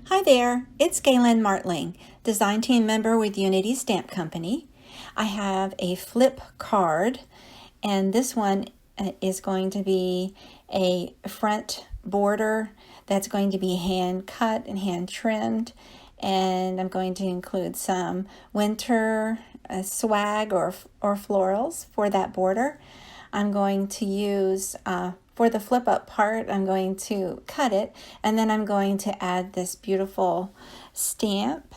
Hi there, it's Galen Martling, design team member with Unity Stamp Company. I have a flip card, and this one is going to be a front border that's going to be hand cut and hand trimmed, and I'm going to include some winter swag or florals for that border. I'm going to use for the flip up part, I'm going to cut it, and then I'm going to add this beautiful stamp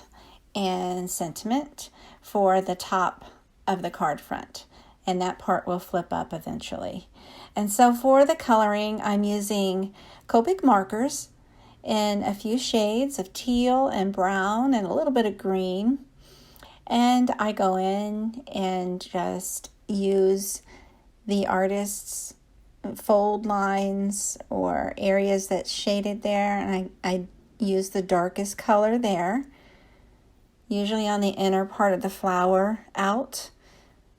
and sentiment for the top of the card front, and that part will flip up eventually. And so for the coloring, I'm using Copic markers in a few shades of teal and brown and a little bit of green, and I go in and just use the artist's fold lines or areas that's shaded there, and I use the darkest color there, usually on the inner part of the flower, out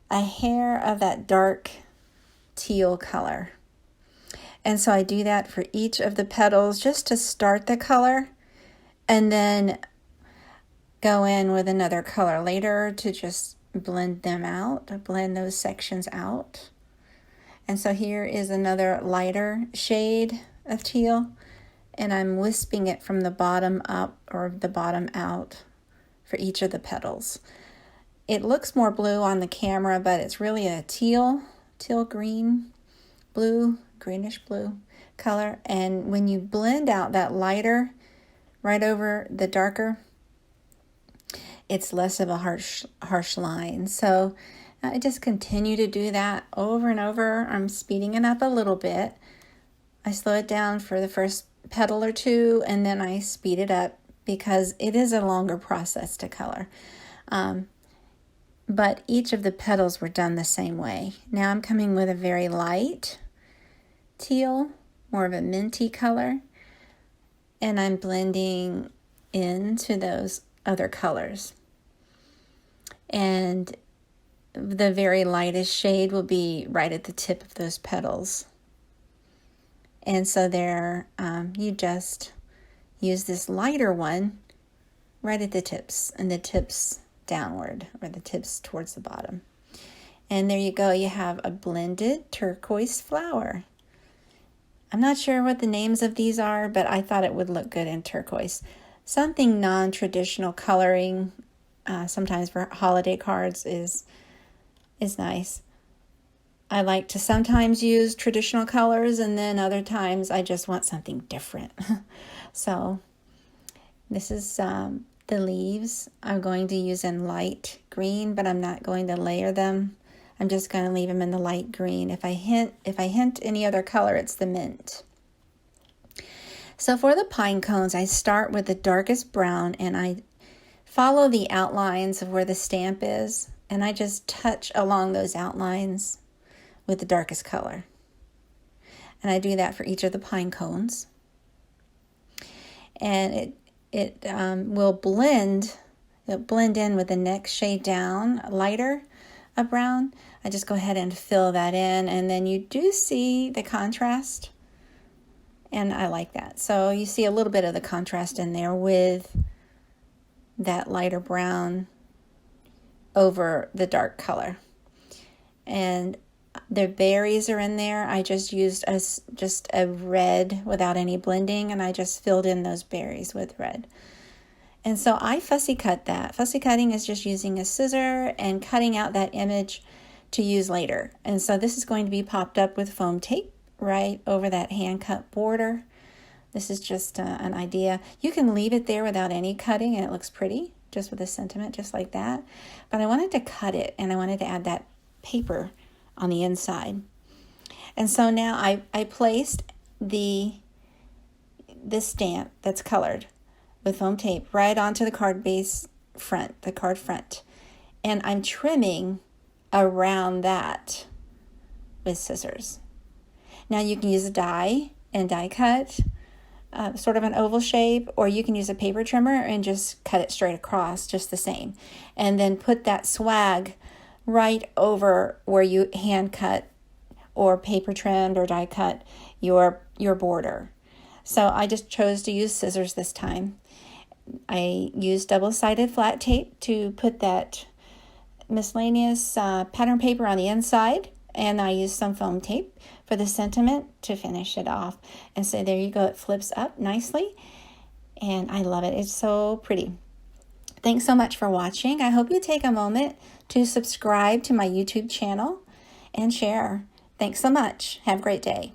a hair of that dark teal color. And so I do that for each of the petals just to start the color, and then go in with another color later to just blend them out, blend those sections out. And so here is another lighter shade of teal, and I'm wisping it from the bottom up or the bottom out for each of the petals. It looks more blue on the camera, but it's really a teal green, blue, greenish blue color. And when you blend out that lighter right over the darker, it's less of a harsh line. So I just continue to do that over and over. I'm speeding it up a little bit. I slow it down for the first petal or two, and then I speed it up because it is a longer process to color. But each of the petals were done the same way. Now I'm coming with a very light teal, more of a minty color, and I'm blending into those other colors. And the very lightest shade will be right at the tip of those petals. And so there, you just use this lighter one right at the tips, and the tips downward, or the tips towards the bottom. And there you go, you have a blended turquoise flower. I'm not sure what the names of these are, but I thought it would look good in turquoise. Something non-traditional coloring, sometimes for holiday cards, is nice. I like to sometimes use traditional colors, and then other times I just want something different. So this is the leaves. I'm going to use in light green, but I'm not going to layer them. I'm just going to leave them in the light green. If I hint any other color, it's the mint. So for the pine cones, I start with the darkest brown, and I follow the outlines of where the stamp is, and I just touch along those outlines with the darkest color. And I do that for each of the pine cones. And it will blend in with the next shade down, lighter of brown. I just go ahead and fill that in, and then you do see the contrast, and I like that. So you see a little bit of the contrast in there with that lighter brown over the dark color. And the berries are in there. I just used just a red without any blending, and I just filled in those berries with red. And so I fussy cut that. Fussy cutting is just using a scissor and cutting out that image to use later. And so this is going to be popped up with foam tape right over that hand cut border. This is just an idea. You can leave it there without any cutting, and it looks pretty, just with a sentiment, just like that. But I wanted to cut it, and I wanted to add that paper on the inside. And so now I placed the stamp that's colored with foam tape right onto the card base front, the card front. And I'm trimming around that with scissors. Now you can use a die and die cut, sort of an oval shape, or you can use a paper trimmer and just cut it straight across, just the same. And then put that swag right over where you hand cut or paper trimmed or die cut your border. So I just chose to use scissors this time. I used double-sided flat tape to put that miscellaneous pattern paper on the inside, and I used some foam tape for the sentiment to finish it off. And so there you go, it flips up nicely, and I love it. It's so pretty. Thanks so much for watching. I hope you take a moment to subscribe to my YouTube channel and share. Thanks so much. Have a great day.